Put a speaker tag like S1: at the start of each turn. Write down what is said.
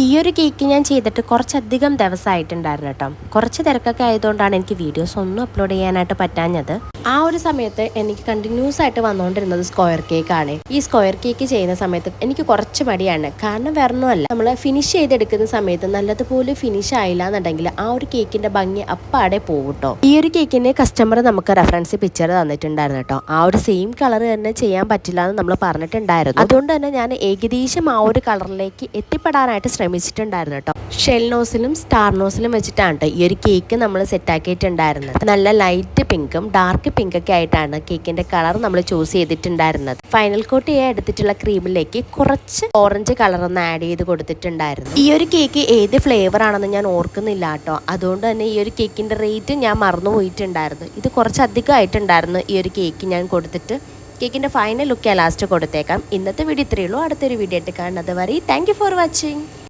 S1: ഈ ഒരു കേക്ക് ഞാൻ ചെയ്തിട്ട് കുറച്ചധികം ദിവസമായിട്ടുണ്ടായിരുന്നു കേട്ടോ. കുറച്ച് തിരക്കൊക്കെ ആയതുകൊണ്ടാണ് എനിക്ക് വീഡിയോസ് ഒന്നും അപ്ലോഡ് ചെയ്യാനായിട്ട് പറ്റാഞ്ഞത്. ആ ഒരു സമയത്ത് എനിക്ക് കണ്ടിന്യൂസ് ആയിട്ട് വന്നുകൊണ്ടിരുന്നത് സ്ക്വയർ കേക്കാണ്. ഈ സ്ക്വയർ കേക്ക് ചെയ്യുന്ന സമയത്ത് എനിക്ക് കുറച്ച് മടിയാണ്. കാരണം വേറൊന്നുമല്ല, നമ്മൾ ഫിനിഷ് ചെയ്തെടുക്കുന്ന സമയത്ത് നല്ലതുപോലെ ഫിനിഷ് ആയില്ല എന്നുണ്ടെങ്കിൽ ആ ഒരു കേക്കിന്റെ ഭംഗി അപ്പാടെ പോകും കേട്ടോ. ഈ ഒരു കേക്കിന് കസ്റ്റമർ നമുക്ക് റെഫറൻസ് പിക്ചർ തന്നിട്ടുണ്ടായിരുന്നു കേട്ടോ. ആ ഒരു സെയിം കളർ തന്നെ ചെയ്യാൻ പറ്റില്ല എന്ന് നമ്മൾ പറഞ്ഞിട്ടുണ്ടായിരുന്നു. അതുകൊണ്ട് തന്നെ ഞാൻ ഏകദേശം ആ ഒരു കളറിലേക്ക് എത്തിപ്പെടാനായിട്ട് ശ്രമിച്ചിട്ടുണ്ടായിരുന്നു കേട്ടോ. ഷെൽ നോസിലും സ്റ്റാർ നോസിലും വെച്ചിട്ടാണ് ഈ ഒരു കേക്ക് നമ്മൾ സെറ്റാക്കിയിട്ടുണ്ടായിരുന്നത്. നല്ല ലൈറ്റ് പിങ്കും ഡാർക്ക് പിങ്കൊക്കെ ആയിട്ടാണ് കേക്കിന്റെ കളർ നമ്മൾ ചൂസ് ചെയ്തിട്ടുണ്ടായിരുന്നത്. ഫൈനൽ കോട്ട് ചെയ്യാൻ എടുത്തിട്ടുള്ള ക്രീമിലേക്ക് കുറച്ച് ഓറഞ്ച് കളർ ഒന്ന് ആഡ് ചെയ്ത് കൊടുത്തിട്ടുണ്ടായിരുന്നു. ഈ ഒരു കേക്ക് ഏത് ഫ്ലേവർ ആണെന്ന് ഞാൻ ഓർക്കുന്നില്ല കേട്ടോ. അതുകൊണ്ട് തന്നെ ഈ ഒരു കേക്കിന്റെ റേറ്റ് ഞാൻ മറന്നു പോയിട്ടുണ്ടായിരുന്നു. ഇത് കുറച്ചധികം ആയിട്ടുണ്ടായിരുന്നു ഈ ഒരു കേക്ക് ഞാൻ കൊടുത്തിട്ട്. കേക്കിന്റെ ഫൈനൽ ലുക്ക് ഞാൻ ലാസ്റ്റ് കൊടുത്തേക്കാം. ഇന്നത്തെ വീഡിയോ ഇത്രയേ ഉള്ളൂ. അടുത്തൊരു വീഡിയോ ആയിട്ട് കാണുന്നത് വരെ താങ്ക് യു ഫോർ വാച്ചിങ്.